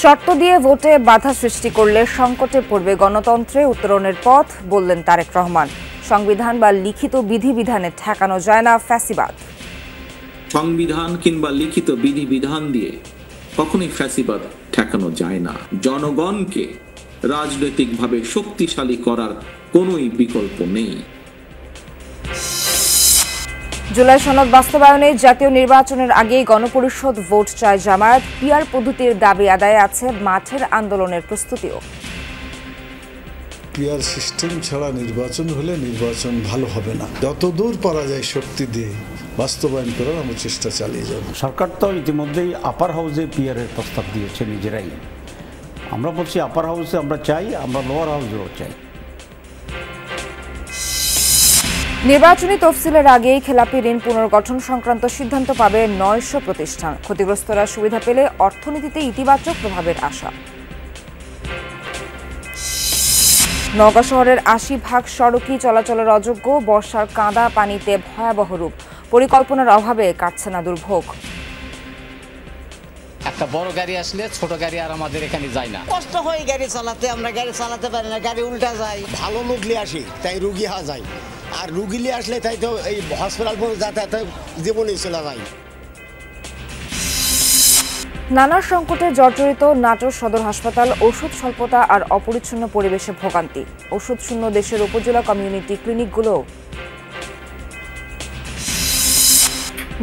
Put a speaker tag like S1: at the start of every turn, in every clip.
S1: শর্ত দিয়ে ভোটে বাধা সৃষ্টি করলে সংকটে পড়বে গণতন্ত্রে উত্তরণের পথ বললেন তারেক রহমান। সংবিধান বা লিখিত বিধিবিধানে ঠেকানো যায় না ফ্যাসিবাদ।
S2: সংবিধান কিংবা লিখিত বিধিবিধান দিয়ে কখনোই ফ্যাসিবাদ ঠেকানো যায় না। জনগণকে রাজনৈতিকভাবে শক্তিশালী করার কোনোই বিকল্প নেই।
S1: জুলাই সনদ বাস্তবায়নে জাতীয় নির্বাচনের আগেই গণপরিষদ ভোট চায় জামায়াত। পিআর পদ্ধতির দাবি আদায়ে আছে মাঠের আন্দোলনের প্রস্তুতিও।
S3: পিআর সিস্টেম ছাড়া নির্বাচন হলে নির্বাচন ভালো হবে না। যতদূর পারা যায় শক্তি দিয়ে বাস্তবায়ন করার আমরা চেষ্টা চালিয়ে যাব।
S4: সরকার তো ইতিমধ্যেই আপার হাউসে পিআরের প্রস্তাব দিয়েছে নিজেরাই। আমরা বলছি আপার হাউসে আমরা চাই, আমরা লোয়ার হাউসেও চাই।
S1: নির্বাচনী তফসিলের আগেই খেলাপি ঋণ পুনর্গঠন সংক্রান্ত সিদ্ধান্ত পাবে ৯০০ প্রতিষ্ঠান। ক্ষতিগ্রস্তরা সুবিধা পেলে অর্থনীতিতে ইতিবাচক প্রভাবের আশা। নওগাঁ শহরের ৮০% সড়কই চলাচলের অযোগ্য। বর্ষার কাদা পানিতে ভয়াবহ রূপ। পরিকল্পনার অভাবে কাটছে না দুর্ভোগ।
S5: একটা বড় গাড়ি আসলে ছোট গাড়ি আর আমাদের এখানে যায় না।
S6: কষ্ট হয় গাড়ি চালাতে, আমরা গাড়ি চালাতে পারি না, গাড়ি উল্টা যায়। ভালো লোক নিয়ে আসি তাই রুগী হওয়া যায়, আর রুগী নিয়ে আসলে তাই তো এই হসপিটাল পর্যন্ত যাতায়াত জীবনই চলে যায়।
S1: নানা সংকটে জর্জরিত নাটোর সদর হাসপাতাল। ওষুধ স্বল্পতা আর অপরিচ্ছন্ন পরিবেশে ভোগান্তি। ওষুধ শূন্য দেশের উপজেলা কমিউনিটি ক্লিনিকগুলো।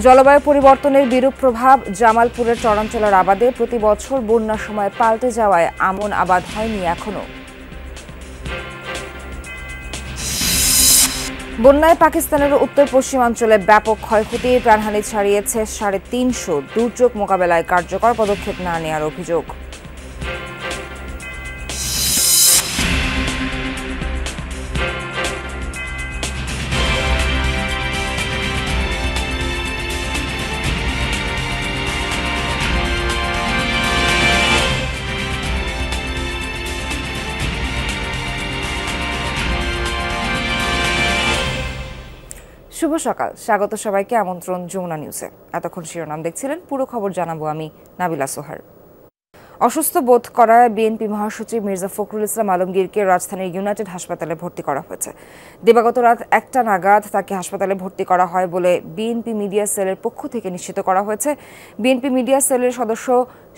S1: জলবায়ু পরিবর্তনের বিরূপ প্রভাব। জামালপুরের চরাঞ্চলের আবাদে প্রতি বছর বন্যার সময় পাল্টে যাওয়ায় আমন আবাদ হয়নি এখনো। বন্যায় পাকিস্তানের উত্তর পশ্চিমাঞ্চলে ব্যাপক ক্ষয়ক্ষতি। প্রাণহানি ছাড়িয়েছে ৩৫০। দুর্যোগ মোকাবেলায় কার্যকর পদক্ষেপ না নেওয়ার অভিযোগ। শুভ সকাল, স্বাগত সবাইকে। আমন্ত্রণ যমুনা নিউজে। এতক্ষণ শিরোনাম দেখছিলেন, পুরো খবর জানাবো আমি নাবিলা সোহার। অসুস্থ বোধ করায় বিএনপি মহাসচিব মির্জা ফখরুল ইসলাম আলমগীরকে রাজধানীর ইউনাইটেড হাসপাতালে ভর্তি করা হয়েছে। দিবাগত রাত ১টা নাগাদ তাকে হাসপাতালে ভর্তি করা হয় বলে বিএনপি মিডিয়া সেলের পক্ষ থেকে নিশ্চিত করা হয়েছে। বিএনপি মিডিয়া সেলের সদস্য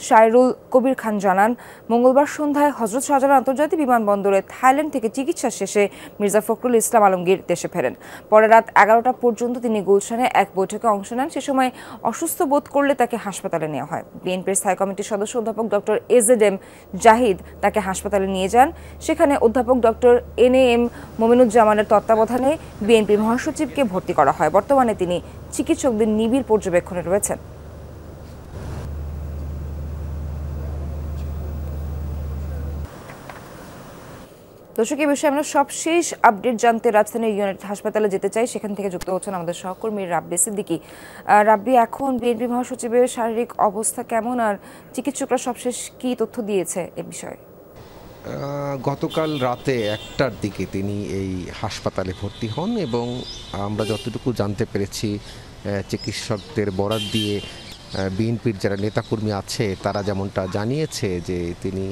S1: শায়রুল কবির খান জানান, মঙ্গলবার সন্ধ্যায় হযরত শাহজালাল আন্তর্জাতিক বিমানবন্দরে থাইল্যান্ড থেকে চিকিৎসা শেষে মির্জা ফখরুল ইসলাম আলমগীর দেশে ফেরেন। পরে রাত ১১টা পর্যন্ত তিনি গুলশানে এক বৈঠকে অংশ নেন। সে সময় অসুস্থ বোধ করলে তাকে হাসপাতালে নেওয়া হয়। বিএনপির স্থায়ী কমিটির সদস্য অধ্যাপক ডক্টর এজেডএম জাহিদ তাকে হাসপাতালে নিয়ে যান। সেখানে অধ্যাপক ডক্টর এনএএম মোমিনুজ্জামানের তত্ত্বাবধানে বিএনপি মহাসচিবকে ভর্তি করা হয়। বর্তমানে তিনি চিকিৎসকদের নিবিড় পর্যবেক্ষণে রয়েছেন। দর্শক, এই বিষয়ে আমরা সবশেষ আপডেট জানতে রাজধানীর ইউনাইটেড হাসপাতালে যেতে চাই। সেখান থেকে যুক্ত হচ্ছেন আমাদের সহকর্মী রাব্বি সিদ্দিকী। রাব্বি, এখন বিএনপি মহাসচিবের শারীরিক অবস্থা কেমন, আর চিকিৎসকরা সবশেষ কি তথ্য দিয়েছে এ বিষয়ে?
S7: গতকাল রাতে 1টার দিকে তিনি এই হাসপাতালে ভর্তি হন এবং আমরা যতটুকু জানতে পেরেছি চিকিৎসকদের বরাত দিয়ে বিএনপির যারা নেতাকর্মী আছে তারা যেমনটা জানিয়েছে যে তিনি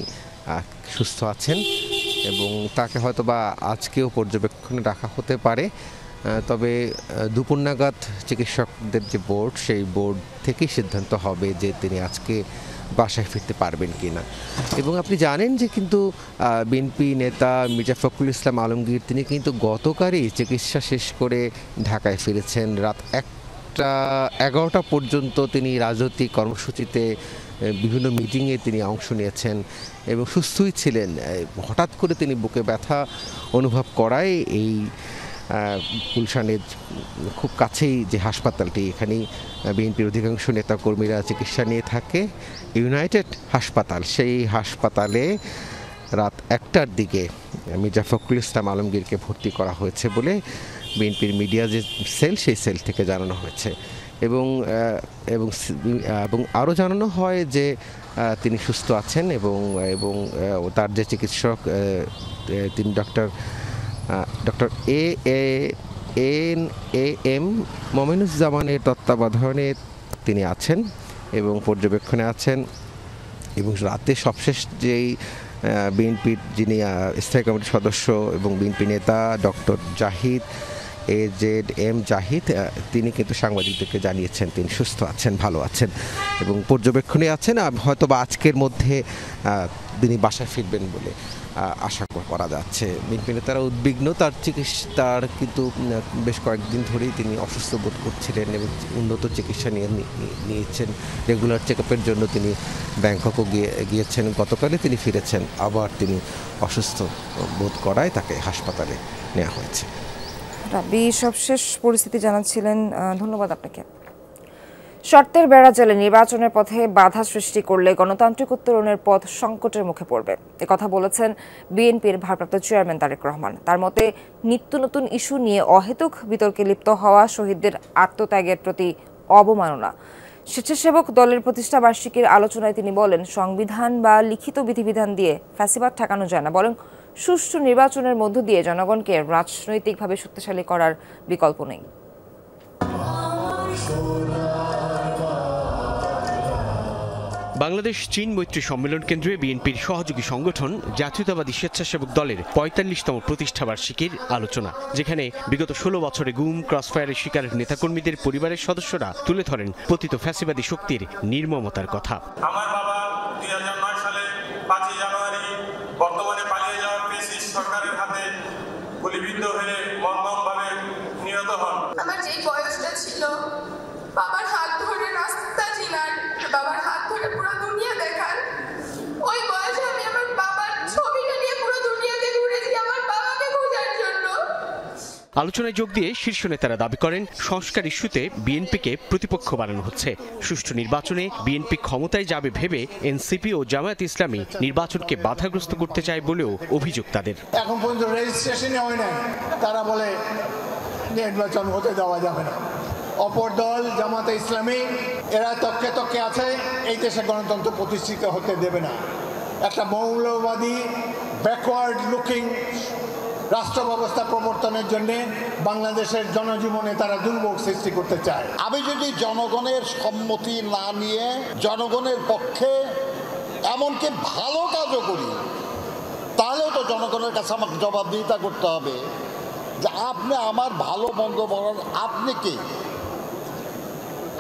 S7: সুস্থ আছেন এবং তাকে হয়তোবা আজকেও পর্যবেক্ষণে রাখা হতে পারে। তবে দুপুর নাগাদ চিকিৎসকদের যে বোর্ড, সেই বোর্ড থেকেই সিদ্ধান্ত হবে যে তিনি আজকে বাসায় ফিরতে পারবেন কিনা। এবং আপনি জানেন যে কিন্তু বিএনপি নেতা মির্জা ফখরুল ইসলাম আলমগীর তিনি কিন্তু গতকালই চিকিৎসা শেষ করে ঢাকায় ফিরেছেন। রাত ১টা পর্যন্ত তিনি রাজনৈতিক কর্মসূচিতে বিভিন্ন মিটিংয়ে তিনি অংশ নিয়েছেন এবং সুস্থই ছিলেন। হঠাৎ করে তিনি বুকে ব্যথা অনুভব করায় এই গুলশানের খুব কাছেই যে হাসপাতালটি, এখানেই বিএনপির অধিকাংশ নেতাকর্মীরা চিকিৎসা নিয়ে থাকে, ইউনাইটেড হাসপাতাল, সেই হাসপাতালে রাত 1টার দিকে মির্জা ফখরুল ইসলাম আলমগীরকে ভর্তি করা হয়েছে বলে বিএনপির মিডিয়া যে সেল, সেই সেল থেকে জানানো হয়েছে। এবং আরও জানানো হয় যে তিনি সুস্থ আছেন এবং তার যে চিকিৎসক তিনি ডক্টর এনএএম মোমিনুজ্জামানের তত্ত্বাবধানে তিনি আছেন এবং পর্যবেক্ষণে আছেন। এবং রাতে সবশেষ যেই বিএনপির যিনি স্থায়ী কমিটির সদস্য এবং বিএনপি নেতা ডক্টর জাহিদ AZM জাহিদ তিনি কিন্তু সাংবাদিকদেরকে জানিয়েছেন তিনি সুস্থ আছেন, ভালো আছেন এবং পর্যবেক্ষণে আছেন। হয়তো বা আজকের মধ্যে তিনি বাসায় ফিরবেন বলে আশা করা যাচ্ছে। বিএনপি নেতারা উদ্বিগ্ন, তার কিন্তু বেশ কয়েকদিন ধরেই তিনি অসুস্থ বোধ করছিলেন এবং উন্নত চিকিৎসা নিয়েছেন। রেগুলার চেক আপের জন্য তিনি ব্যাংককও গিয়েছেন, গতকালে তিনি ফিরেছেন, আবার তিনি অসুস্থ বোধ করায় তাকে হাসপাতালে নেওয়া হয়েছে।
S1: রাবি সবশেষ পরিস্থিতি জানাচ্ছিলেন, ধন্যবাদ আপনাকে। শর্তের বেড়া জালে নির্বাচনের পথে বাধা সৃষ্টি করলে গণতান্ত্রিক উত্তরণের পথ সংকটের মুখে পড়বে, একথা বলেছেন বিএনপির ভারপ্রাপ্ত চেয়ারম্যান তারেক রহমান। তার মতে নিত্য নতুন ইস্যু নিয়ে অহেতুক বিতর্কে লিপ্ত হওয়া শহীদদের আত্মত্যাগের প্রতি অবমাননা। স্বেচ্ছাসেবক দলের প্রতিষ্ঠা বার্ষিকীর আলোচনায় তিনি বলেন, সংবিধান বা লিখিত বিধিবিধান দিয়ে ফ্যাসিবাদ ঠেকানো যায় না, বরং সুষ্ঠু নির্বাচনের মধ্য দিয়ে জনগণকে রাজনৈতিকভাবে শক্তিশালী করার বিকল্প নেই।
S8: বাংলাদেশ চীন মৈত্রী সম্মেলন কেন্দ্রে বিএনপির সহযোগী সংগঠন জাতীয়তাবাদী স্বেচ্ছাসেবক দলের ৪৫তম প্রতিষ্ঠাবার্ষিকীর আলোচনা, যেখানে বিগত ১৬ বছরে গুম ক্রসফায়ারের শিকার নেতাকর্মীদের পরিবারের সদস্যরা তুলে ধরেন পতিত ফ্যাসিবাদী শক্তির নির্মমতার কথা।
S9: আমার বাবা ২০০৯ সালে ৫ই জানুয়ারি বর্তমানে পালিয়ে যাওয়া ফ্যাসিস্ট সরকারের হাতে গুলিবিদ্ধ হয়ে মর্মভাবে নিহত হন।
S10: আমার যেই বয়সটা ছিল, বাবার হাত ধরে রাস্তা চিনার, বাবার হাত ধরে পুরো দুনিয়া দেখার, ওই বয়সে আমি আমার বাবার ছবিটা নিয়ে পুরো দুনিয়াতে ঘুরেছি আমার বাবাকে খোঁজার জন্য।
S8: আলোচনায় যোগ দিয়ে শীর্ষ নেতারা দাবি করেন, সংস্কার ইস্যুতে বিএনপিকে প্রতিপক্ষ বানানো হচ্ছে। সুষ্ঠু নির্বাচনে বিএনপি ক্ষমতায় যাবে ভেবে এনসিপি ও জামায়াত ইসলামী নির্বাচনকে বাধাগ্রস্ত করতে চায় বলেও অভিযোগ তাদের।
S11: এখন পর্যন্ত রেজিস্ট্রেশনই হয় নাই, তারা বলে নির্বাচন হতে দেওয়া যাবে না। অপর দল জামাতে ইসলামী এরা তককে তককে আছে, এই দেশে গণতন্ত্র প্রতিষ্ঠিত হতে দেবে না। একটা মৌলবাদী ব্যাকওয়ার্ড লুকিং রাষ্ট্র ব্যবস্থা প্রবর্তনের জন্য বাংলাদেশের জনজীবনে তারা দুর্ভোগ সৃষ্টি করতে চায়।
S12: আমি যদি জনগণের সম্মতি না নিয়ে জনগণের পক্ষে এমনকি ভালো কাজও করি, তাহলেও তো জনগণের কাছে আমাকে জবাবদিহিতা করতে হবে যে আপনি আমার ভালো মন্দ বলার আপনি কি?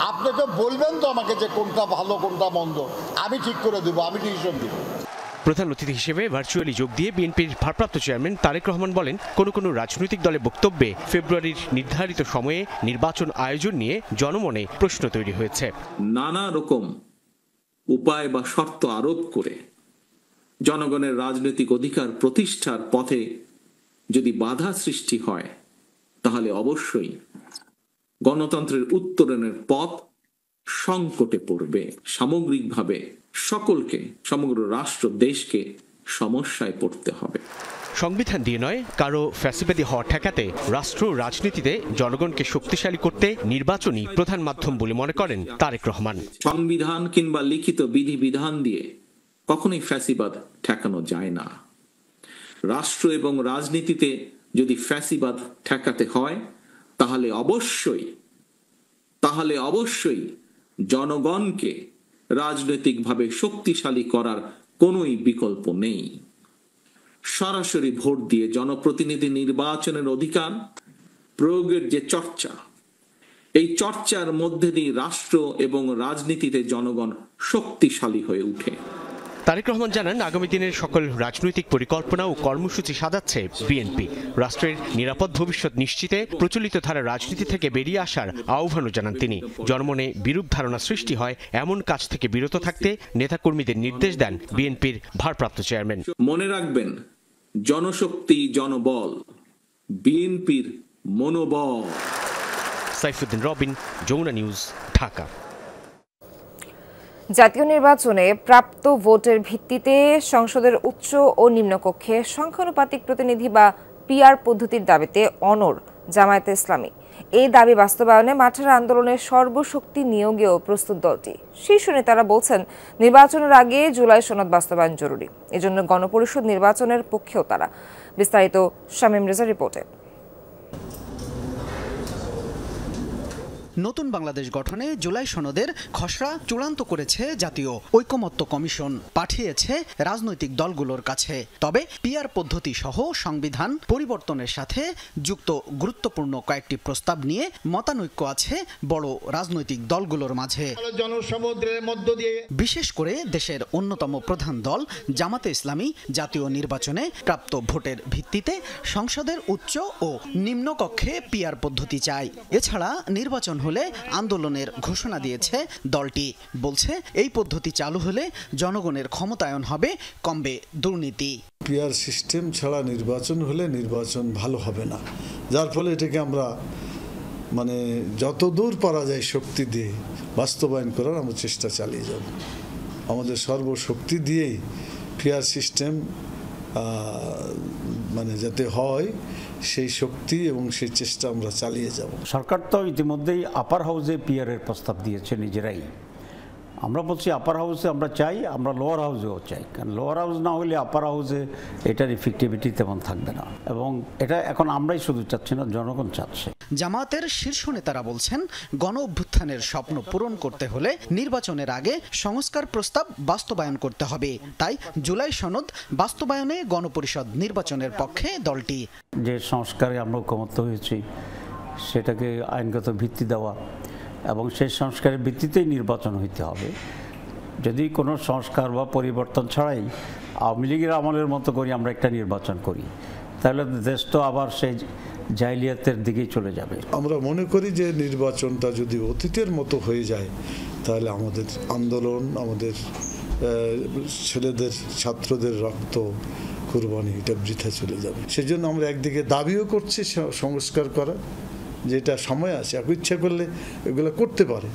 S12: আপনি তো বলবেন তো আমাকে যে কোনটা ভালো কোনটা মন্দ, আমি ঠিক করে দেবো, আমি ডিসিশন দিব।
S8: প্রধান অতিথি হিসেবে ভার্চুয়ালি যোগ দিয়ে বিএনপির ভারপ্রাপ্ত চেয়ারম্যান তারেক রহমান বলেন, কোনো রাজনৈতিক দলের বক্তব্যে ফেব্রুয়ারির নির্ধারিত সময়ে নির্বাচন আয়োজন নিয়ে জনমনে প্রশ্ন তৈরি হয়েছে।
S2: নানা রকম উপায় বা শর্ত আরোপ করে জনগণের রাজনৈতিক অধিকার প্রতিষ্ঠার পথে যদি বাধা সৃষ্টি হয়, তাহলে অবশ্যই গণতন্ত্রের উত্তরণের পথ সংকটে পড়বে। সামগ্রিকভাবে সকলকে, সমগ্র রাষ্ট্র দেশকে সমস্যায় পড়তে হবে।
S8: সংবিধান দিয়ে নয়, কারো ফ্যাসিবাদী হওয়া ঠেকাতে রাষ্ট্র রাজনীতিতে জনগণকে শক্তিশালী করতে নির্বাচনই প্রধান মাধ্যম বলে মনে করেন তারেক রহমান।
S2: সংবিধান কিংবা লিখিত বিধিবিধান দিয়ে কখনোই ফ্যাসিবাদ ঠেকানো যায় না। রাষ্ট্র এবং রাজনীতিতে যদি ফ্যাসিবাদ ঠেকাতে হয়, তাহলে অবশ্যই জনগণকে রাজনৈতিকভাবে শক্তিশালী করার কোনোই বিকল্প নেই। সরাসরি ভোট দিয়ে জনপ্রতিনিধি নির্বাচনের অধিকার প্রয়োগের যে চর্চা, এই চর্চার মধ্যে দিয়ে রাষ্ট্র এবং রাজনীতিতে জনগণ শক্তিশালী হয়ে ওঠে।
S8: তারেক রহমান জানান, আগামী দিনের সকল রাজনৈতিক পরিকল্পনা ও কর্মসূচি সাজাচ্ছে বিএনপি। রাষ্ট্রের নিরাপদ ভবিষ্যৎ নিশ্চিতে প্রচলিত ধারা রাজনীতি থেকে বেরিয়ে আসার আহ্বানও জানান তিনি। জনমনে বিরূপ ধারণা সৃষ্টি হয় এমন কাজ থেকে বিরত থাকতে নেতাকর্মীদের নির্দেশ দেন বিএনপির ভারপ্রাপ্ত চেয়ারম্যান।
S2: মনে রাখবেন, জনশক্তি জনবল, বিএনপির মনোবল।
S8: সাইফুদ্দিন রবিন, যমুনা নিউজ, ঢাকা।
S1: জাতীয় নির্বাচনে প্রাপ্ত ভোটের ভিত্তিতে সংসদের উচ্চ ও নিম্নকক্ষে সংখ্যানুপাতিক প্রতিনিধি বা পিআর পদ্ধতির দাবিতে অনড় জামায়াতে ইসলামী। এই দাবি বাস্তবায়নে মাঠের আন্দোলনে সর্বশক্তি নিয়োগেও প্রস্তুত দলটি। শীর্ষ নেতারা বলছেন, নির্বাচনের আগে জুলাই সনদ বাস্তবায়ন জরুরি, এজন্য গণপরিষদ নির্বাচনের পক্ষেও তারা। বিস্তারিত শামীম রেজা রিপোর্টে।
S13: নতুন বাংলাদেশ গঠনে জুলাই সনদের খসড়া চূড়ান্ত করেছে জাতীয় ঐকমত্য কমিশন, পাঠিয়েছে রাজনৈতিক দলগুলোর কাছে। তবে পিআর পদ্ধতি সহ সংবিধান পরিবর্তনের সাথে যুক্ত গুরুত্বপূর্ণ কয়েকটি প্রস্তাব নিয়ে মতানৈক্য আছে বড় রাজনৈতিক দলগুলোর মাঝে।
S12: জনসমুদ্রের মধ্য দিয়ে
S13: বিশেষ করে দেশের অন্যতম প্রধান দল জামাতে ইসলামী জাতীয় নির্বাচনে প্রাপ্ত ভোটের ভিত্তিতে সংসদের উচ্চ ও নিম্ন কক্ষে পিআর পদ্ধতি চায়। এছাড়া নির্বাচন হলে আন্দোলনের ঘোষণা দিয়েছে দলটি। বলছে এই পদ্ধতি চালু হলে জনগণের ক্ষমতায়ন হবে, কমবে দুর্নীতি।
S3: পিআর সিস্টেম ছাড়া নির্বাচন হলে নির্বাচন ভালো হবে না, যার ফলে এটাকে আমরা যতদূর পারা যায় শক্তি দিয়ে বাস্তবায়ন করার আমরা চেষ্টা চালিয়ে যাব। আমাদের সর্বশক্তি দিয়েই পিআর সিস্টেম যাতে হয় সেই শক্তি এবং সেই চেষ্টা আমরা চালিয়ে যাব।
S4: সরকার তো ইতিমধ্যেই আপার হাউসে পিআরের প্রস্তাব দিয়েছে নিজেরাই। আমরা বলছি আপার হাউসে আমরা চাই, আমরা লোয়ার হাউসেও চাই, কারণ লোয়ার হাউস না হলে আপার হাউসে এটার ইফেক্টিভিটি তেমন থাকবে না, এবং এটা এখন আমরাই শুধু চাচ্ছি না, জনগণ চাচ্ছে।
S13: জামায়াতের শীর্ষ নেতারা বলছেন গণ অভ্যুত্থানের স্বপ্ন পূরণ করতে হলে নির্বাচনের আগে সংস্কার প্রস্তাব বাস্তবায়ন করতে হবে। তাই জুলাই সনদ বাস্তবায়নে গণপরিষদ নির্বাচনের পক্ষে দলটি।
S4: যে সংস্কারে আমরা ঐকমত্য হয়েছি সেটাকে আইনগত ভিত্তি দেওয়া এবং সেই সংস্কারের ভিত্তিতেই নির্বাচন হইতে হবে। যদি কোনো সংস্কার বা পরিবর্তন ছাড়াই আওয়ামী লীগের আমলের মতো করে আমরা একটা নির্বাচন করি, তাহলে দেশ তো আবার সেই জাহিলিয়াতের দিকেই চলে যাবে।
S3: আমরা মনে করি যে নির্বাচনটা যদি অতীতের মতো হয়ে যায় তাহলে আমাদের আন্দোলন, আমাদের ছেলেদের ছাত্রদের রক্ত কুরবানি এটা বৃথা চলে যাবে। সেজন্য আমরা একদিকে দাবিও করছি সংস্কার করা, যেটা সময় আছে, ইচ্ছা করলে এগুলো করতে পারে।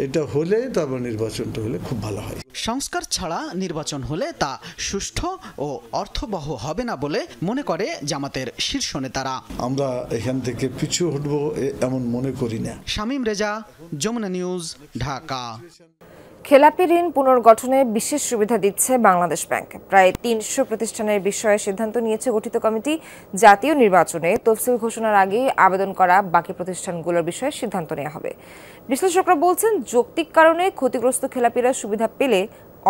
S3: এটা হলে তারপর নির্বাচনটা হলে খুব ভালো হয়।
S13: সংস্কার ছাড়া নির্বাচন হলে তা সুষ্ঠু ও অর্থবহ হবে না বলে মনে করে জামাতের শীর্ষ নেতারা।
S3: আমরা এখান থেকে পিছু হটবো এমন মনে করি না।
S13: শামীম রেজা, যমুনা নিউজ, ঢাকা।
S1: খেলাপি ঋণ পুনর্গঠনে বিশেষ সুবিধা দিচ্ছে বাংলাদেশ ব্যাংক। প্রায় 300 প্রতিষ্ঠানের বিষয়ে সিদ্ধান্ত নিয়েছে গঠিত কমিটি। জাতীয় নির্বাচনে তফসিল ঘোষণার আগেই আবেদন করা বাকি প্রতিষ্ঠানগুলোর বিষয়ে সিদ্ধান্ত নেওয়া হবে। বিশ্লেষকরা বলছেন, যৌক্তিক কারণে ক্ষতিগ্রস্ত খেলাপিরা সুবিধা পেলে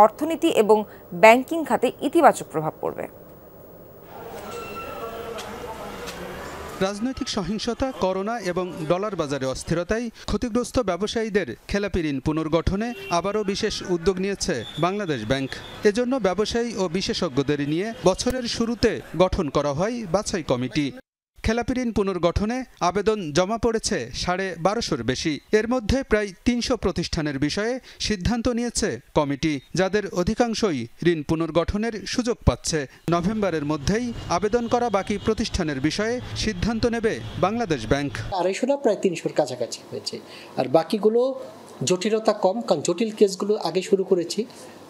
S1: অর্থনীতি এবং ব্যাংকিং খাতে ইতিবাচক প্রভাব পড়বে।
S14: রাজনৈতিক সহিংসতা, করোনা এবং ডলার বাজারে অস্থিরতায় ক্ষতিগ্রস্ত ব্যবসায়ীদের খেলাপি ঋণ পুনর্গঠনে আবারও বিশেষ উদ্যোগ নিয়েছে বাংলাদেশ ব্যাংক। এজন্য ব্যবসায়ী ও বিশেষজ্ঞদের নিয়ে বছরের শুরুতে গঠন করা হয় বাছাই কমিটি। খেলাপি ঋণ পুনর্গঠনে আবেদন জমা পড়েছে 1250-র বেশি। এর মধ্যে প্রায় 300 প্রতিষ্ঠানের বিষয়ে সিদ্ধান্ত নিয়েছে কমিটি, যাদের অধিকাংশই ঋণ পুনর্গঠনের সুযোগ পাচ্ছে। নভেম্বরের মধ্যেই আবেদন করা বাকি প্রতিষ্ঠানের বিষয়ে সিদ্ধান্ত নেবে বাংলাদেশ ব্যাংক।
S15: 250 না প্রায় 300-র কাছাকাছি হয়েছে, আর বাকিগুলো জটিলতা কম, কারণ জটিল কেসগুলো আগে শুরু করেছি,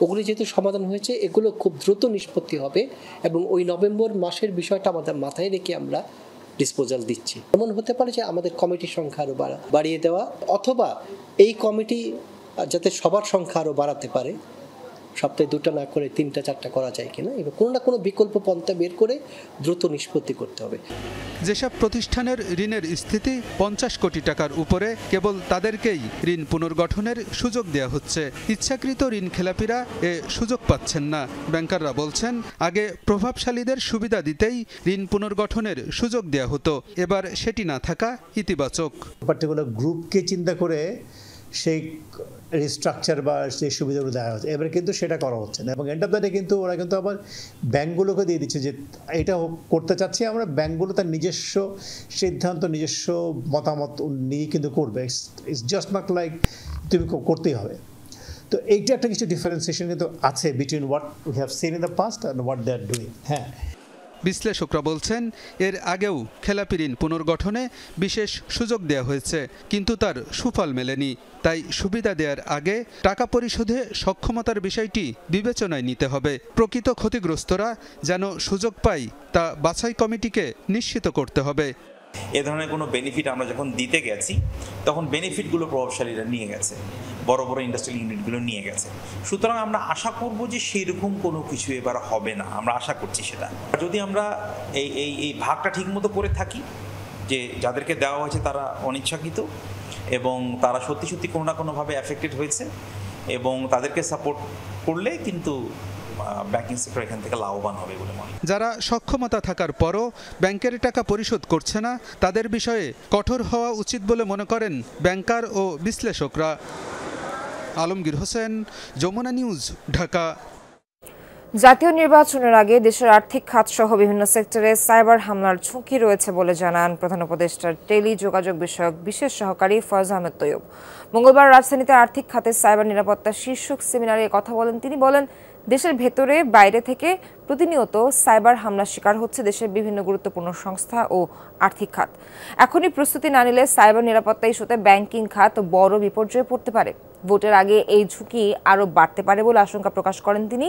S15: ওগুলি যেহেতু সমাধান হয়েছে, এগুলো খুব দ্রুত নিষ্পত্তি হবে এবং ওই নভেম্বর মাসের বিষয়টা আমাদের মাথায় রেখে আমরা ডিসপোজাল দিচ্ছি। এমন হতে পারে যে আমাদের কমিটির সংখ্যা আরও বাড়িয়ে দেওয়া, অথবা এই কমিটি যাতে সবার সংখ্যা আরও বাড়াতে পারে, সপ্তাহে 2টা না করে 3টা-4টা করা যায় কিনা, এবং কোনো না কোনো বিকল্প পন্থা বের করে দ্রুত নিষ্পত্তি করতে হবে।
S14: যেসব প্রতিষ্ঠানের ঋণের স্থিতি 50 কোটি টাকার উপরে, কেবল তাদেরকেই ঋণ পুনর্গঠনের সুযোগ দেওয়া হচ্ছে। ইচ্ছাকৃত ঋণ খেলাপিরা এ সুযোগ পাচ্ছেন না। ব্যাংকাররা বলছেন, আগে প্রভাবশালীদের সুবিধা দিতেই ঋণ পুনর্গঠনের সুযোগ দেওয়া হতো, এবার সেটি না থাকা ইতিবাচক।
S16: পার্টিকুলার গ্রুপকে চিন্তা করে সেই রিস্ট্রাকচার বা সেই সুবিধাগুলো দেওয়া হচ্ছে, এবার কিন্তু সেটা করা হচ্ছে না, এবং এন্ড অফ দ্য ডে কিন্তু ওরা কিন্তু আবার ব্যাংকগুলোকে দিয়ে দিচ্ছে যে এটা করতে চাচ্ছি আমরা। ব্যাংকগুলো তার নিজস্ব সিদ্ধান্ত, নিজস্ব মতামত নিয়ে কিন্তু করবে। ইটস জাস্ট নট লাইক তুমি করতেই হবে। তো এইটা একটা কিছু ডিফারেন্সিয়েশন কিন্তু আছে between what we have seen in the past and what they are doing. হ্যাঁ,
S14: বিশ্লেষকরা বলছেন, এর আগেও খেলাপি ঋণ পুনর্গঠনে বিশেষ সুযোগ দেওয়া হয়েছে, কিন্তু তার সুফল মেলেনি। তাই সুবিধা দেওয়ার আগে টাকা পরিশোধে সক্ষমতার বিষয়টি বিবেচনায় নিতে হবে। প্রকৃত ক্ষতিগ্রস্তরা যেন সুযোগ পায় তা বাছাই কমিটিকে নিশ্চিত করতে হবে।
S17: এ ধরনের কোনো বেনিফিট আমরা যখন দিতে গেছি, তখন বেনিফিটগুলো প্রভাবশালীরা নিয়ে গেছে, বড় বড় ইন্ডাস্ট্রিয়াল ইউনিটগুলো নিয়ে গেছে। সুতরাং আমরা আশা করব যে সেইরকম কোনো কিছু এবার হবে না, আমরা আশা করছি সেটা। যদি আমরা এই ভাগটা ঠিকমতো করে থাকি, যে যাদেরকে দেওয়া হয়েছে তারা অনিচ্ছাকৃত, এবং তারা সত্যি সত্যি কোনো না কোনোভাবে অ্যাফেক্টেড হয়েছে এবং তাদেরকে সাপোর্ট করলে কিন্তু ব্যাংকিং সেক্টর এখান থেকে লাভবান হবে বলে মনে হয়।
S14: যারা সক্ষমতা থাকার পরও ব্যাংকের টাকা পরিশোধ করছে না তাদের বিষয়ে কঠোর হওয়া উচিত বলে মনে করেন ব্যাংকার ও বিশ্লেষকরা। আলমগীর হোসেন, যমুনা নিউজ, ঢাকা।
S1: জাতীয় নির্বাচনের আগে দেশের আর্থিক খাত সহ বিভিন্ন সেক্টরে সাইবার হামলার ঝুঁকি রয়েছে বলে জানান প্রধান উপদেষ্টার টেলি যোগাযোগ বিষয়ক বিশেষ সহকারী ফয়জ আহমেদ তৈয়ব। মঙ্গলবার রাজধানীতে আর্থিক খাতে সাইবার নিরাপত্তা শীর্ষক সেমিনারে কথা বলেন তিনি। বলেন, দেশের ভেতরে বাইরে থেকে প্রতিনিয়ত সাইবার হামলার শিকার হচ্ছে দেশের বিভিন্ন গুরুত্বপূর্ণ সংস্থা ও আর্থিক খাত। এখনই প্রস্তুতি না নিলে সাইবার নিরাপত্তা ইস্যুতে ব্যাংকিং খাত বড় বিপর্যয়ে পড়তে পারে। ভোটের আগে এই ঝুঁকি আরও বাড়তে পারে বলে আশঙ্কা প্রকাশ করেন তিনি।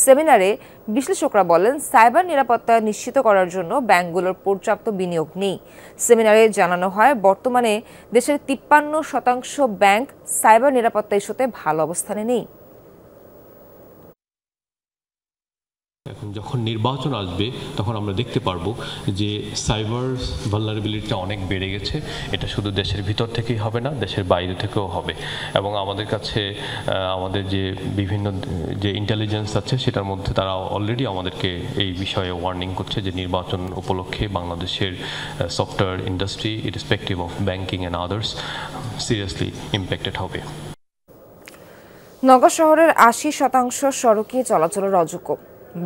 S1: সেমিনারে বিশ্লেষকরা বলেন, সাইবার নিরাপত্তা নিশ্চিত করার জন্য ব্যাংকগুলোর পর্যাপ্ত বিনিয়োগ নেই। সেমিনারে জানানো হয়, বর্তমানে দেশের 53% ব্যাংক সাইবার নিরাপত্তা ইস্যুতে ভালো অবস্থানে নেই।
S18: এখন যখন নির্বাচন আসবে তখন আমরা দেখতে পারবো যে সাইবার ভালনারেবিলিটিটা অনেক বেড়ে গেছে। এটা শুধু দেশের ভিতর থেকেই হবে না, দেশের বাইরে থেকেও হবে। এবং আমাদের কাছে আমাদের যে বিভিন্ন যে ইন্টেলিজেন্স আছে সেটার মধ্যে তারা অলরেডি আমাদেরকে এই বিষয়ে ওয়ার্নিং করছে যে নির্বাচন উপলক্ষে বাংলাদেশের software industry irrespective of banking and others seriously impacted হবে।
S1: নওগাঁ শহরের 80% সড়কে চলাচলের অযোগ্য।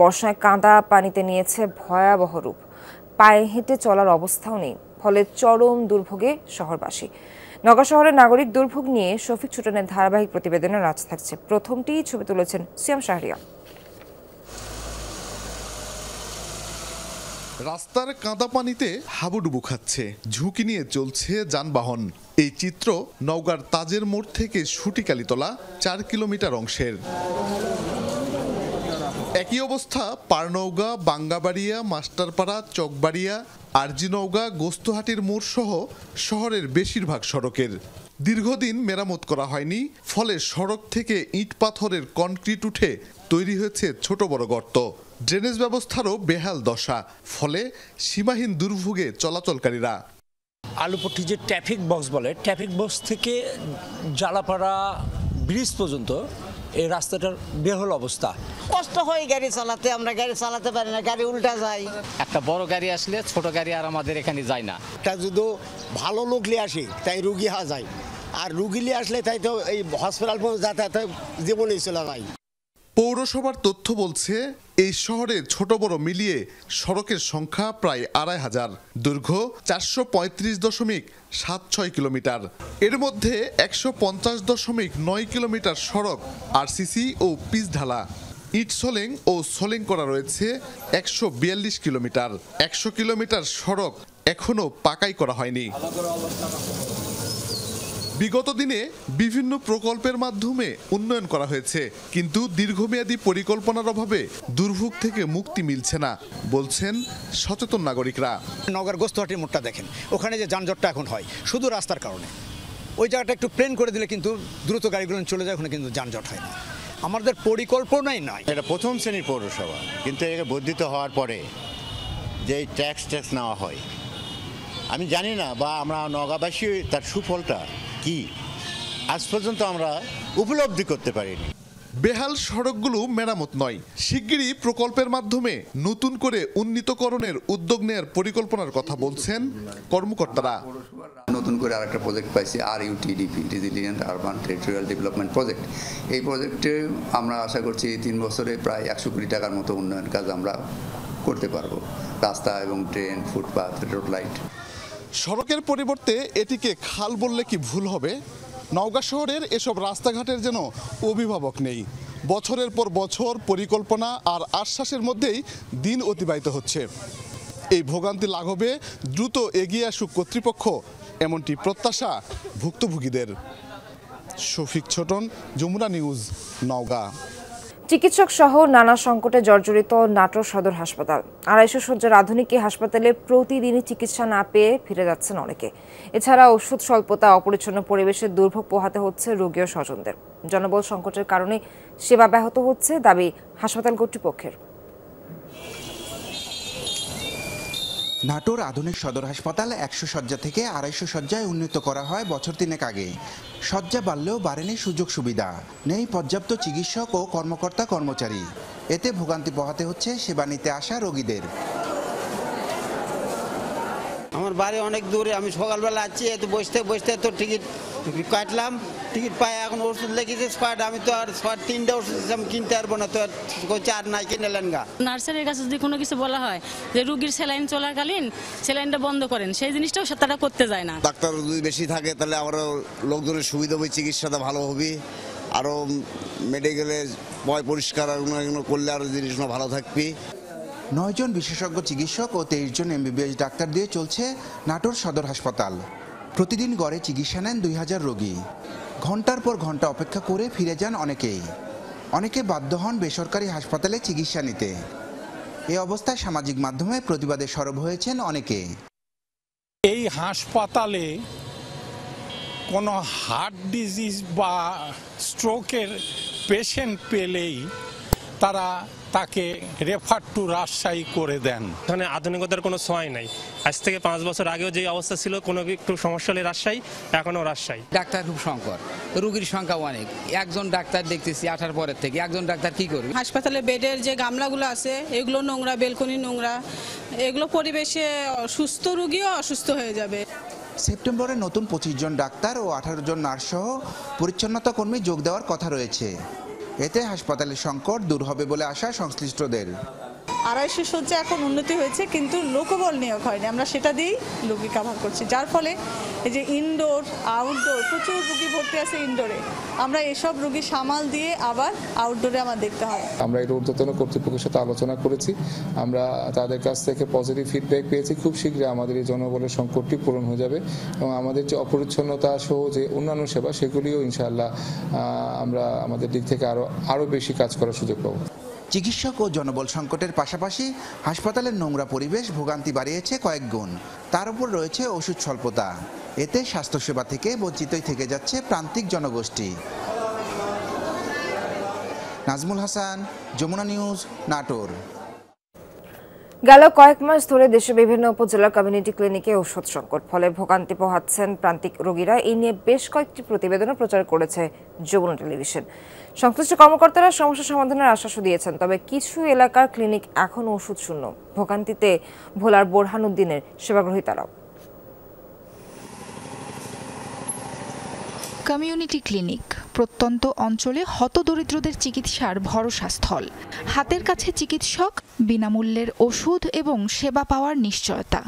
S1: বর্ষায় কাদা পানিতে নিয়েছে ভয়াবহ রূপ। পায়ে হেঁটে চলার অবস্থাও নেই, ফলে চরম দুর্ভোগে শহরবাসী। নওগাঁ শহরের নাগরিক দুর্ভোগ নিয়ে শফিক ছোটনের ধারাবাহিক প্রতিবেদনে রাজ থাকছে। প্রথমটি ছবি তুলেছেন সিয়াম শাহরিয়া।
S19: রাস্তার কাদা পানিতে হাবুডুবু খাচ্ছে, ঝুঁকি নিয়ে চলছে যানবাহন। এই চিত্র নওগাঁর তাজের মোড় থেকে সুটিকালীতলা 4 কিলোমিটার অংশের। একই অবস্থা পারনৌগা, বাঙ্গাবাড়িয়া, মাস্টারপাড়া, চকবাড়িয়া, আরজিনৌগা, গোস্তহাটির মোড় সহ শহরের বেশিরভাগ সড়কের। দীর্ঘদিন মেরামত করা হয়নি, ফলে সড়ক থেকে ইট পাথরের কনক্রিট উঠে তৈরি হয়েছে ছোট বড় গর্ত। ড্রেনেজ ব্যবস্থারও বেহাল দশা, ফলে সীমাহীন দুর্ভোগে চলাচলকারীরা।
S20: আলুপট্টি যে ট্রাফিক বক্স বলে, ট্রাফিক বক্স থেকে জালাপাড়া ব্রিজ পর্যন্ত এই রাস্তাটার বেহাল অবস্থা।
S6: কষ্ট হয় গাড়ি চালাতে, আমরা গাড়ি চালাতে পারি না, গাড়ি উল্টা যায়।
S5: একটা বড় গাড়ি আসলে ছোট গাড়ি আর আমাদের এখানে যায় না।
S6: একটা যদি ভালো লোক নিয়ে আসি তাই রুগী হওয়া যায়, আর রুগী নিয়ে আসলে তাই তো এই হসপিটাল পর্যন্ত যাতায়াত জীবনই চলে যায়।
S19: পৌরসভার তথ্য বলছে, এই শহরে ছোট বড় মিলিয়ে সড়কের সংখ্যা প্রায় 2500, দৈর্ঘ্য 435.76 কিলোমিটার। এর মধ্যে 150.9 কিলোমিটার সড়ক আরসিসি ও পিচ ঢালা। ইট সোলিং ও সোলিং করা রয়েছে 142 কিলোমিটার। 100 কিলোমিটার সড়ক এখনো পাকাই করা হয়নি। বিগত দিনে বিভিন্ন প্রকল্পের মাধ্যমে উন্নয়ন করা হয়েছে, কিন্তু দীর্ঘমেয়াদী পরিকল্পনার অভাবে দুর্ভোগ থেকে মুক্তি মিলছে না বলছেন সচেতন নাগরিকরা।
S20: নওগাঁর গোস্তহাটির মোড়টা দেখেন, ওখানে যে যানজটটা এখন হয় শুধু রাস্তার কারণে। ওই জায়গাটা একটু প্লেন করে দিলে কিন্তু দ্রুত গাড়িগুলো চলে যায়, ওখানে কিন্তু যানজট হয় না। আমাদের পরিকল্পনাই নাই।
S21: এটা প্রথম শ্রেণীর পৌরসভা, কিন্তু একে বর্ধিত হওয়ার পরে যে ট্যাক্স নেওয়া হয় আমি জানি না, বা আমরা নওগাঁবাসী তার সুফলটা কি আজ পর্যন্ত আমরা উপলব্ধি করতে পারিনি।
S19: বেহাল সড়কগুলো মেরামত নয়, শিগগিরই প্রকল্পের মাধ্যমে নতুন করে উন্নীতকরণের উদ্যোগ নেওয়ার পরিকল্পনার কথা বলছেন কর্মকর্তারা।
S22: নতুন করে আরেকটা প্রজেক্ট পাইছি, RUTDP, resilient urban territorial development project. এই প্রজেক্টে আমরা আশা করছি 3 বছরে প্রায় 100 কোটি টাকার মতো উন্নয়ন কাজ আমরা করতে পারবো, রাস্তা এবং ট্রেন, ফুটপাথ, রোড লাইট।
S19: সড়কের পরিবর্তে এটিকে খাল বললে কি ভুল হবে? নওগাঁ শহরের এসব রাস্তাঘাটের যেন অভিভাবক নেই। বছরের পর বছর পরিকল্পনা আর আশ্বাসের মধ্যেই দিন অতিবাহিত হচ্ছে। এই ভোগান্তি লাঘবে দ্রুত এগিয়ে আসুক কর্তৃপক্ষ, এমনটি প্রত্যাশা ভুক্তভোগীদের। শফিক ছোটন, যমুনা নিউজ, নওগাঁ।
S1: চিকিৎসক সহ নানা সংকটে জর্জরিত নাটোর সদর হাসপাতাল। 250 শয্যার আধুনিক এই হাসপাতালে প্রতিদিনই চিকিৎসা না পেয়ে ফিরে যাচ্ছেন অনেকে। এছাড়া ওষুধ স্বল্পতা, অপরিচ্ছন্ন পরিবেশে দুর্ভোগ পোহাতে হচ্ছে রোগী ও স্বজনদের। জনবল সংকটের কারণে সেবা ব্যাহত হচ্ছে দাবি হাসপাতাল কর্তৃপক্ষের।
S7: নাটোর আধুনিক সদর হাসপাতাল 100 শয্যা থেকে 250 শয্যায় উন্নীত করা হয় বছর 3 আগে। শয্যা বাড়লেও বাড়েনি সুযোগ সুবিধা, নেই পর্যাপ্ত চিকিৎসক ও কর্মকর্তা কর্মচারী। এতে ভোগান্তি পোহাতে হচ্ছে সেবা নিতে আসা রোগীদের।
S9: আমার বাড়ি অনেক দূরে, আমি সকালবেলা আছি, এত বসতে বসতে তো টিকিট কাটলাম, টিকিট পাই, এখন ওষুধ লেগেছে স্কোয়াড, আমি তো আর স্কোয়াড 3টা ওষুধ আমি কিনতে পারবো না, তো আর 4 নাই কিনেলেন গা।
S23: নার্সের কাছে যদি কোনো কিছু বলা হয় যে রোগীর স্যালাইন চলাকালীন স্যালাইনটা বন্ধ করেন, সেই জিনিসটাও তারা করতে যায় না।
S24: ডাক্তার যদি বেশি থাকে তাহলে আরও লোকজনের সুবিধা হবে, চিকিৎসাটা ভালো হবে, আরও মেডিকেলের পরিষ্কার করলে আরও জিনিসগুলো ভালো থাকবে।
S7: 9 জন বিশেষজ্ঞ চিকিৎসক ও 23 জন MBBS ডাক্তার দিয়ে চলছে নাটোর সদর হাসপাতাল। প্রতিদিন গড়ে চিকিৎসা নেন 2000 রোগী। ঘন্টার পর ঘন্টা অপেক্ষা করে ফিরে যান অনেকেই। অনেকে বাধ্য হন বেসরকারি হাসপাতালে চিকিৎসা নিতে। এই অবস্থায় সামাজিক মাধ্যমে প্রতিবাদে সরব হয়েছেন অনেকে।
S25: এই হাসপাতালে কোনো হার্ট ডিজিজ বা স্ট্রোকের পেশেন্ট পেলেই তারা তাকে রেফার টু রাজশাহী করে দেন।
S26: এখানে আধুনিকতার কোনো ছোঁয়াই নাই। আজ থেকে 5 বছর আগেও যে অবস্থা ছিল, কোনো একটু সমস্যা হলে রাজশাহী, এখনও রাজশাহী।
S27: ডাক্তার খুব সংকট, রোগীর সংখ্যা অনেক। একজন ডাক্তার দেখতেছি 18 পরের থেকে, একজন ডাক্তার কি করবে?
S28: হাসপাতালে বেডের যে গামলাগুলো আছে এগুলো নোংরা, বেলকনি নোংরা, এগুলো পরিবেশে সুস্থ রোগীও অসুস্থ হয়ে যাবে।
S7: সেপ্টেম্বরে নতুন 25 জন ডাক্তার ও 18 জন নার্স সহ পরিচ্ছন্নতা কর্মী যোগ দেওয়ার কথা রয়েছে। এতে হাসপাতালের সংকট দূর হবে বলে আশা সংশ্লিষ্টদের।
S28: 250 শয্যা এখন উন্নতি হয়েছে, কিন্তু লোকবল নিয়োগ হয়নি, আমরা সেটা দিয়েই রোগী কাভার করছি, যার ফলে এই যে ইনডোর আউটডোর প্রচুর রোগী ভর্তি আছে ইনডোরে, আমরা এসব রোগী সামাল দিয়ে আবার আউটডোরে আমার দেখতে হয়।
S29: আমরা এটা ঊর্ধ্বতন কর্তৃপক্ষের সাথে আলোচনা করেছি, আমরা তাদের কাছ থেকে পজিটিভ ফিডব্যাক পেয়েছি। খুব শীঘ্রই আমাদের এই জনবলের সংকটটি পূরণ হয়ে যাবে এবং আমাদের যে অপরিচ্ছন্নতা সহ যে অন্যান্য সেবা সেগুলিও ইনশাআল্লাহ আমরা আমাদের দিক থেকে আরও বেশি কাজ করার সুযোগ পাবো।
S7: চিকিৎসক ও জনবল সংকটের পাশাপাশি হাসপাতালের নোংরা পরিবেশ ভোগান্তি বাড়িয়েছে কয়েক গুণ। তার উপর রয়েছে ওষুধ স্বল্পতা। এতে স্বাস্থ্যসেবা থেকে বঞ্চিতই থেকে যাচ্ছে প্রান্তিক জনগোষ্ঠী। নাজমুল হাসান, যমুনা নিউজ, নাটোর।
S1: গেল কয়েক মাস ধরে দেশে বিভিন্ন উপজেলার কমিউনিটি ক্লিনিকে ওষুধ সংকট, ফলে ভোগান্তি পোহাচ্ছেন প্রান্তিক রোগীরা। এই নিয়ে বেশ কয়েকটি প্রতিবেদনও প্রচার করেছে যমুনা টেলিভিশন। সংশ্লিষ্ট কর্মকর্তারা সমস্যা সমাধানের আশ্বাসও দিয়েছেন, তবে কিছু এলাকার ক্লিনিক এখনও ওষুধ শূন্য। ভোগান্তিতে ভোলার বোরহানুদ্দিনের সেবাগ্রহীতারাও।
S30: কমিউনিটি ক্লিনিক প্রত্যন্ত অঞ্চলে হতদরিদ্রদের চিকিৎসার ভরসাস্থল। হাতের কাছে চিকিৎসক, বিনামূল্যের ওষুধ এবং সেবা পাওয়ার নিশ্চয়তা।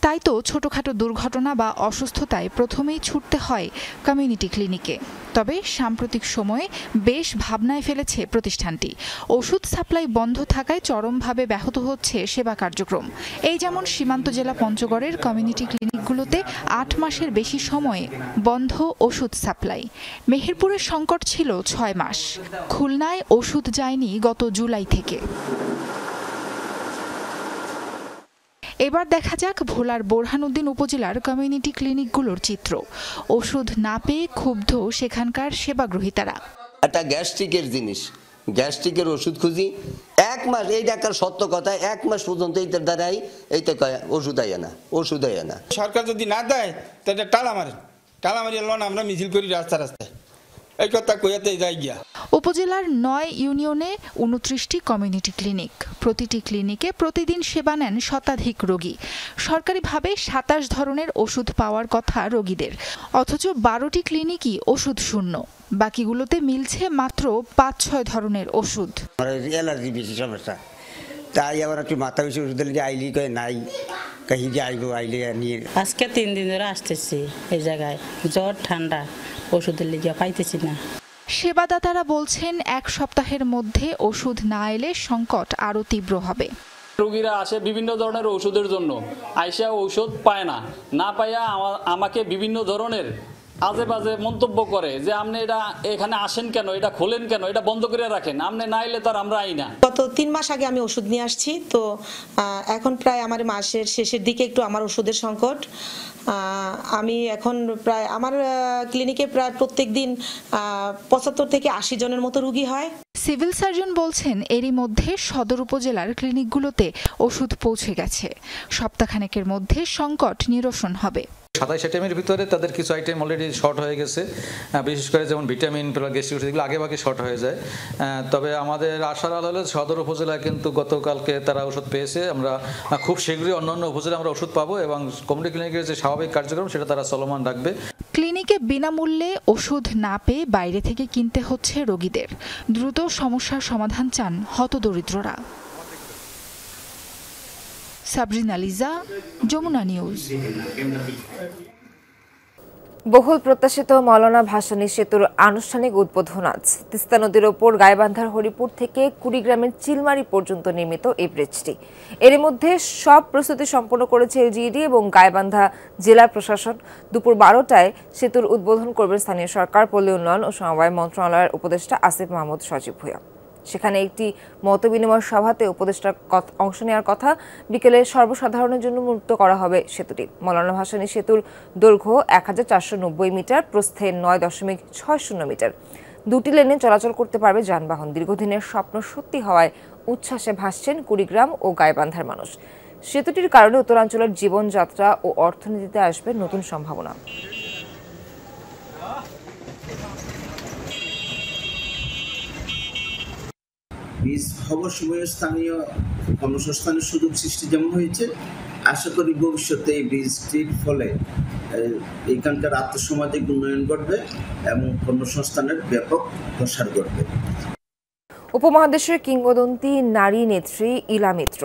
S30: তাই তো ছোটখাটো দুর্ঘটনা বা অসুস্থতায় প্রথমেই ছুটতে হয় কমিউনিটি ক্লিনিকে। তবে সাম্প্রতিক সময়ে বেশ ভাবনায় ফেলেছে প্রতিষ্ঠানটি। ওষুধ সাপ্লাই বন্ধ থাকায় চরমভাবে ব্যাহত হচ্ছে সেবা কার্যক্রম। এই যেমন সীমান্ত জেলা পঞ্চগড়ের কমিউনিটি ক্লিনিকগুলোতে 8 মাসের বেশি সময়ে বন্ধ ওষুধ সাপ্লাই। মেহেরপুরের সংকট ছিল 6 মাস। খুলনায় ওষুধ যায়নি গত জুলাই থেকে। এবার দেখা যাক ভোলার বোরহানুদ্দিন উপজেলার কমিউনিটি ক্লিনিকগুলোর চিত্র। ওষুধ না পেয়ে ক্ষুব্ধ সেখানকার সেবাগ্রহীতারা।
S31: একটা গ্যাস্ট্রিকের জিনিস, গ্যাস্ট্রিকের ওষুধ খুঁজি 1 মাস, এই ডাক্তার সত্য কথা, 1 মাস পর্যন্ত এইটার দ্বারাই এইটা ওষুধ আয় না, ওষুধ আয় না।
S27: সরকার যদি না দেয় তাহলে টালা মারি লোন আমরা মিছিল করি রাস্তা রাস্তায়, এই কথা কইতে যাই গিয়া।
S30: উপজেলার 9 ইউনিয়নে 29টি কমিউনিটি ক্লিনিক। প্রতিটি ক্লিনিকে প্রতিদিন সেবা নেন শতাধিক রোগী। সরকারিভাবে 27 ধরনের ওষুধ পাওয়ার কথা রোগীদের, অথচ 12টি ক্লিনিকই ওষুধ শূন্য। বাকিগুলোতে মিলছে মাত্র 5-6 ধরনের ওষুধ।
S27: অ্যালার্জি বেশি সমস্যা, তাই আবার একটু মাথা বেশি ওষুধ আইলি কয় নাই,
S23: আজকে 3 দিন ধরে আসতেছি এই জায়গায়, জ্বর ঠান্ডা, ওষুধের লিগে পাইতেছি না।
S30: সেবাদাতারা বলছেন 1 সপ্তাহের মধ্যে ওষুধ না এলে সংকট আরও তীব্র হবে।
S32: রোগীরা আসে বিভিন্ন ধরনের ওষুধের জন্য, আইসা ঔষধ পায় না, না পাইয়া আমাকে বিভিন্ন ধরনের আজে বাজে মন্তব্য করে যে আপনি এটা এখানে আসেন কেন, এটা খোলেন কেন, এটা বন্ধ করে রাখেন, আপনি না এলে তার আমরা আই না।
S33: গত 3 মাস আগে আমি ওষুধ নিয়ে আসছি, তো এখন প্রায় আমার মাসের শেষের দিকে একটু আমার ওষুধের সংকট। আমি এখন প্রায় আমার ক্লিনিকে প্রায় প্রত্যেক দিন 75 থেকে 80 জনের মতো রোগী হয়।
S30: সিভিল সার্জন বলছেন এরই মধ্যে সদর উপজেলার ক্লিনিকগুলোতে ওষুধ পৌঁছে গেছে। সপ্তাহখানেকের মধ্যে সংকট নিরসন হবে।
S2: 27 আইটেমের ভিতরে তাদের কিছু আইটেম অলরেডি শর্ট হয়ে গেছে, বিশেষ করে যেমন ভিটামিন গ্যাস্ট্রিক এগুলো আগে ভাগে শর্ট হয়ে যায়। তবে আমাদের আশার আলো হলো সদর উপজেলায় কিন্তু গতকালকে তারা ওষুধ পেয়েছে। আমরা খুব শীঘ্রই অন্যান্য উপজেলায় আমরা ওষুধ পাবো এবং কমিউনিটি ক্লিনিকের যে স্বাভাবিক কার্যক্রম সেটা তারা চলমান রাখবে।
S30: ক্লিনিকে বিনামূল্যে ওষুধ না পেয়ে বাইরে থেকে কিনতে হচ্ছে রোগীদের। দ্রুত সমস্যার সমাধান চান হতদরিদ্ররা। সাবরিনা লিজা, যমুনা নিউজ।
S1: বহুল প্রত্যাশিত মৌলানা ভাসানী সেতুর আনুষ্ঠানিক উদ্বোধন আজ। তিস্তা নদীর ওপর গাইবান্ধার হরিপুর থেকে কুড়িগ্রামের চিলমারি পর্যন্ত নির্মিত এই ব্রিজটি এর মধ্যে সব প্রস্তুতি সম্পন্ন করেছে এলজিইডি এবং গাইবান্ধা জেলা প্রশাসন। দুপুর 12টায় সেতুর উদ্বোধন করবেন স্থানীয় সরকার, পল্লী উন্নয়ন ও সমবায় মন্ত্রণালয়ের উপদেষ্টা আসিফ মাহমুদ সজীব ভূঁইয়া। সেখানে একটি মতবিনিময় সভাতে উপদেষ্টার অংশ নেওয়ার কথা। বিকেলে সর্বসাধারণের জন্য উন্মুক্ত করা হবে সেতুটি। মৌলানা ভাসানী সেতুর দৈর্ঘ্য 1490 মিটার, প্রস্থে 9.60 মিটার। দুটি লেনে চলাচল করতে পারবে যানবাহন। দীর্ঘদিনের স্বপ্ন সত্যি হওয়ায় উচ্ছ্বাসে ভাসছেন কুড়িগ্রাম ও গাইবান্ধার মানুষ। সেতুটির কারণে উত্তরাঞ্চলের জীবনযাত্রা ও অর্থনীতিতে আসবে নতুন সম্ভাবনা।
S3: বীজ হবার সময় স্থানীয় কর্মসংস্থানের সুযোগ সৃষ্টি যেমন হয়েছে, আশা করি ভবিষ্যতে এই বীজটির ফলে এখানকার আর্থসামাজিক উন্নয়ন ঘটবে এবং কর্মসংস্থানের ব্যাপক প্রসার ঘটবে।
S1: উপমহাদেশের কিংবদন্তি নারী নেত্রী ইলা মিত্র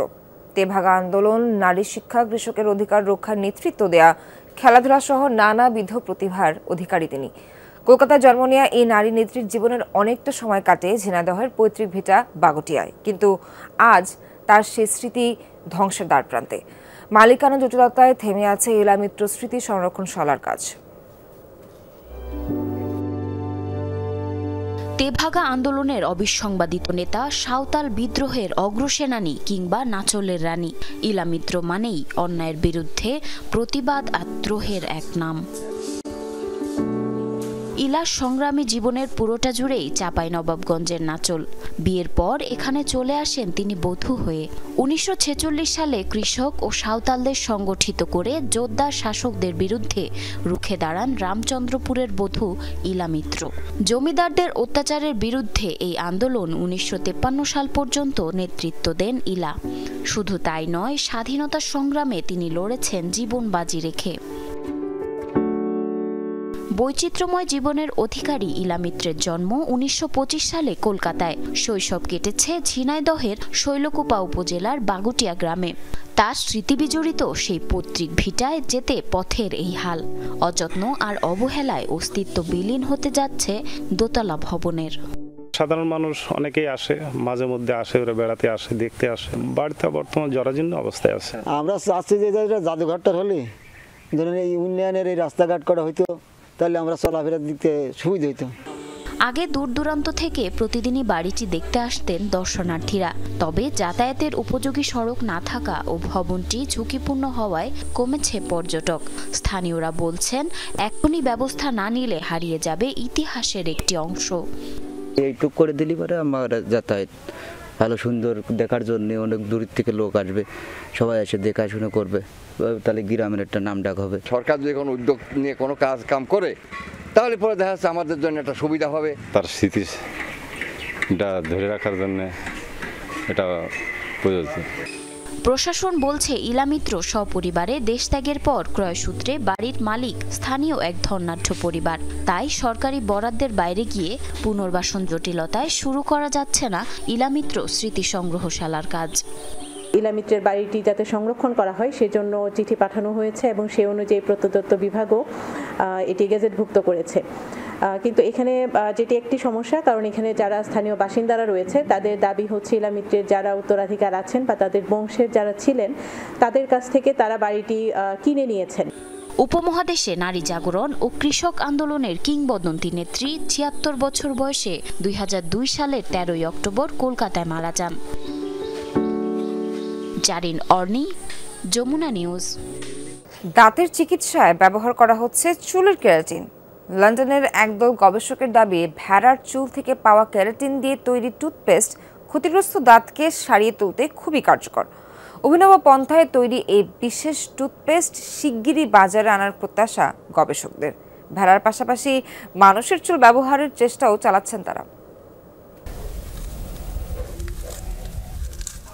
S1: তেভাগা আন্দোলন, নারী শিক্ষা, কৃষকের অধিকার রক্ষার নেতৃত্ব দেয়া, খেলাধুলা সহ নানাবিধ প্রতিভার অধিকারী তিনি। কলকাতায় জন্ম নেওয়া এই নারী নেত্রীর জীবনের অনেকটা সময় কাটে ঝিনাইদহের পৈতৃক ভিটা বাগুটিয়ায়, কিন্তু আজ তার সে স্মৃতি ধ্বংসের দ্বারপ্রান্তে। মালিকানা জটিলতায় থেমে আছে ইলা মিত্র স্মৃতি সংরক্ষণশালার কাজ।
S4: তেভাগা আন্দোলনের অবিসংবাদিত নেতা, সাঁওতাল বিদ্রোহের অগ্রসেনানী কিংবা নাচলের রানী ইলা মিত্র মানেই অন্যায়ের বিরুদ্ধে প্রতিবাদ আত্রোহের এক নাম। ইলার সংগ্রামী জীবনের পুরোটা জুড়েই চাঁপাইনবাবগঞ্জের নাচল। বিয়ের পর এখানে চলে আসেন তিনি বধূ হয়ে। 1946 সালে কৃষক ও সাঁওতালদের সংগঠিত করে জোরদার শাসকদের বিরুদ্ধে রুখে দাঁড়ান রামচন্দ্রপুরের বধূ ইলা মিত্র। জমিদারদের অত্যাচারের বিরুদ্ধে এই আন্দোলন 1953 সাল পর্যন্ত নেতৃত্ব দেন ইলা। শুধু তাই নয়, স্বাধীনতা সংগ্রামে তিনি লড়েছেন জীবন বাজি রেখে। বৈচিত্র্যময় জীবনের অধিকারী ইলা মিত্রের জন্ম 1925 সালে কলকাতায়। শৈশব কেটেছে ঝিনাইদহের শৈলকুপা উপজেলার বাগুটিয়া গ্রামে। তার স্মৃতিবিজড়িত সেই পৈতৃক ভিটায় যেতে পথের এই হাল। অযত্ন আর অবহেলায় অস্তিত্ব বিলীন হতে যাচ্ছে দোতলা ভবনের।
S8: সাধারণ মানুষ অনেকেই আসে, মাঝে মধ্যে আসে, ওরা বেড়াতে আসে, দেখতে আসে। বাড়িতে বর্তমান জরাজীর্ণ অবস্থায় আছে।
S10: আমরা চাচ্ছি যে জাদুঘরটা হলে ধরুন এই উন্নয়নের এই রাস্তাঘাট করা হইতো, তাহলে আমরা চলাফেরার দিতে সুবিধা হইতো।
S4: আগে দূর দূরান্ত থেকে প্রতিদিনই বাড়িটি দেখতে আসতেন দর্শনার্থীরা। তবে যাতায়াতের উপযোগী সড়ক না থাকা ও ভবনটি ঝুঁকিপূর্ণ হওয়ায় কমেছে পর্যটক। স্থানীয়রা বলছেন, এখনই ব্যবস্থা না নিলে হারিয়ে যাবে ইতিহাসের একটি অংশ।
S11: এইটুক করে দিলি পরে আমার যাতায়াত ভালো সুন্দর দেখার জন্য অনেক দূর থেকে লোক আসবে, সবাই এসে দেখাশোনা করবে, তাহলে গ্রামের একটা নাম ডাক হবে।
S12: সরকার যদি কোনো উদ্যোগ নিয়ে কোনো কাম করে তাহলে পরে দেখা যাচ্ছে আমাদের জন্য একটা সুবিধা হবে।
S8: তার স্মৃতিটা ধরে রাখার জন্য এটা প্রযোজ্য।
S4: প্রশাসন বলছে, ইলা মিত্র সপরিবারে দেশত্যাগের পর ক্রয়সূত্রে বাড়ির মালিক স্থানীয় এক ধনাঢ্য পরিবার। তাই সরকারি বরাদ্দের বাইরে গিয়ে পুনর্বাসন জটিলতায় শুরু করা যাচ্ছে না ইলা মিত্র স্মৃতি সংগ্রহশালার কাজ।
S13: ইলা মিত্রের বাড়িটি যাতে সংরক্ষণ করা হয় সেজন্য চিঠি পাঠানো হয়েছে এবং সেই অনুযায়ী প্রত্নতত্ত্ব বিভাগও এটি গেজেটভুক্ত করেছে। কিন্তু এখানে যেটি একটি সমস্যা, কারণ এখানে যারা স্থানীয় বাসিন্দারা রয়েছে তাদের দাবি হচ্ছে ইলা মিত্রের যারা উত্তরাধিকার আছেন বা তাদের বংশের যারা ছিলেন তাদের কাছ থেকে তারা বাড়িটি কিনে নিয়েছেন।
S4: উপমহাদেশে নারী জাগরণ ও কৃষক আন্দোলনের কিংবদন্তি নেত্রী ৭৬ বছর বয়সে ২০০২ সালের ১৩ই অক্টোবর কলকাতায় মারা যান। জারিন অর্নি, যমুনা নিউজ।
S1: দাঁতের চিকিৎসায় ব্যবহার করা হচ্ছে চুলের কেরাটিন। লন্ডনের একদল গবেষকের দাবি ভেড়ার চুল থেকে পাওয়া কেরাটিন দিয়ে তৈরি টুথপেস্ট ক্ষতিগ্রস্ত দাঁতকে সারিয়ে তুলতে খুবই কার্যকর। অভিনব পন্থায় তৈরি এই বিশেষ টুথপেস্ট শিগগিরই বাজারে আনার প্রত্যাশা গবেষকদের। ভেড়ার পাশাপাশি মানুষের চুল ব্যবহারের চেষ্টাও চালাচ্ছেন তারা।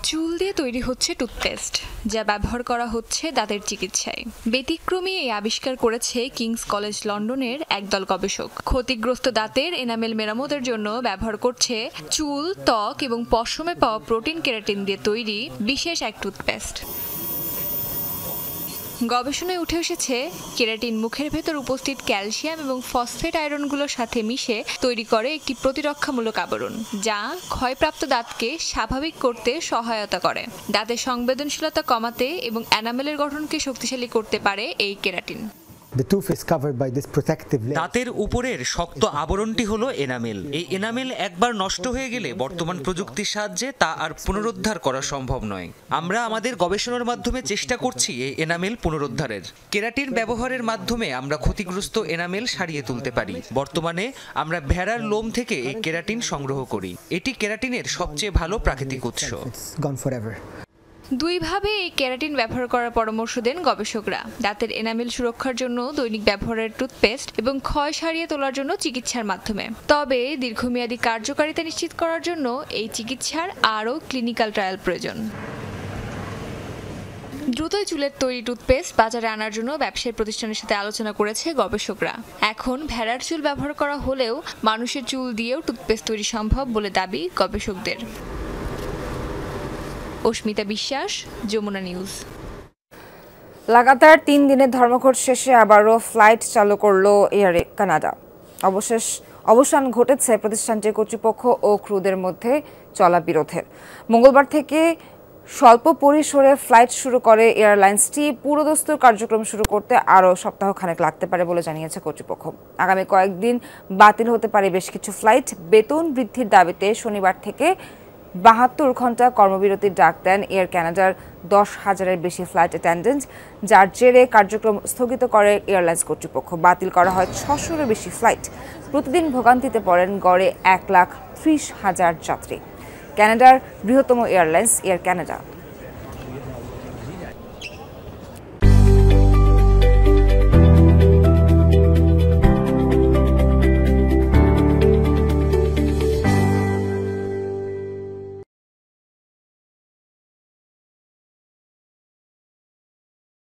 S5: চুল দিয়ে তৈরি হচ্ছে টুথপেস্ট, যা ব্যবহার করা হচ্ছে দাঁতের চিকিৎসায়। ব্যতিক্রমী এই আবিষ্কার করেছে কিংস কলেজ লন্ডনের একদল গবেষক। ক্ষতিগ্রস্ত দাঁতের এনামেল মেরামতের জন্য ব্যবহার করছে চুল, ত্বক এবং পশমে পাওয়া প্রোটিন কেরাটিন দিয়ে তৈরি বিশেষ এক টুথপেস্ট। গবেষণায় উঠে এসেছে কেরাটিন মুখের ভেতর উপস্থিত ক্যালসিয়াম এবং ফসফেট আয়রনগুলোর সাথে মিশে তৈরি করে একটি প্রতিরক্ষামূলক আবরণ, যা ক্ষয়প্রাপ্ত দাঁতকে স্বাভাবিক করতে সহায়তা করে। দাঁতের সংবেদনশীলতা কমাতে এবং এনামেলের গঠনকে শক্তিশালী করতে পারে এই কেরাটিন।
S6: দাঁতের উপরের শক্ত আবরণটি হলো এনামেল। এই এনামেল একবার নষ্ট হয়ে গেলে বর্তমান প্রযুক্তির সাহায্যে তা আর পুনরুদ্ধার করা সম্ভব নয়। আমরা আমাদের গবেষণার মাধ্যমে চেষ্টা করছি এই এনামেল পুনরুদ্ধারের। কেরাটিন ব্যবহারের মাধ্যমে আমরা ক্ষতিগ্রস্ত এনামেল সারিয়ে তুলতে পারি। বর্তমানে আমরা ভেড়ার লোম থেকে এই কেরাটিন সংগ্রহ করি। এটি কেরাটিনের সবচেয়ে ভালো প্রাকৃতিক উৎস।
S5: দুইভাবে এই কেরাটিন ব্যবহার করার পরামর্শ দেন গবেষকরা: দাঁতের এনামেল সুরক্ষার জন্য দৈনিক ব্যবহারের টুথপেস্ট এবং ক্ষয় সারিয়ে তোলার জন্য চিকিৎসার মাধ্যমে। তবে দীর্ঘমেয়াদী কার্যকারিতা নিশ্চিত করার জন্য এই চিকিৎসার আরও ক্লিনিক্যাল ট্রায়াল প্রয়োজন। দ্রুতই চুলের তৈরি টুথপেস্ট বাজারে আনার জন্য ব্যবসায়ী প্রতিষ্ঠানের সাথে আলোচনা করেছে গবেষকরা। এখন ভেড়ার চুল ব্যবহার করা হলেও মানুষের চুল দিয়েও টুথপেস্ট তৈরি সম্ভব বলে দাবি গবেষকদের। অস্মিতা বিশ্বাস, যমুনা নিউজ।
S1: লাগাতার 3 দিনের ধর্মঘট শেষে আবারও ফ্লাইট চালু করল এয়ার কানাডা। অবসান ঘটেছে প্রতিষ্ঠানটির কর্তৃপক্ষ ও ক্রুদের মধ্যে চলা বিরোধের। মঙ্গলবার থেকে স্বল্প পরিসরে ফ্লাইট শুরু করে এয়ারলাইন্সটি। পুরোদস্তুর কার্যক্রম শুরু করতে আরও সপ্তাহখানেক লাগতে পারে বলে জানিয়েছে কর্তৃপক্ষ। আগামী কয়েকদিন বাতিল হতে পারে বেশ কিছু ফ্লাইট। বেতন বৃদ্ধির দাবিতে শনিবার থেকে 72 ঘন্টা কর্মবিরতির ডাক দেন এয়ার কানাডার 10,000-এর বেশি ফ্লাইট অ্যাটেন্ডেন্ট, যার জেরে কার্যক্রম স্থগিত করে এয়ারলাইন্স কর্তৃপক্ষ। বাতিল করা হয় 600-এরও বেশি ফ্লাইট। প্রতিদিন ভোগান্তিতে পড়েন গড়ে 1,30,000 যাত্রী। কানাডার বৃহত্তম এয়ারলাইন্স এয়ার কানাডা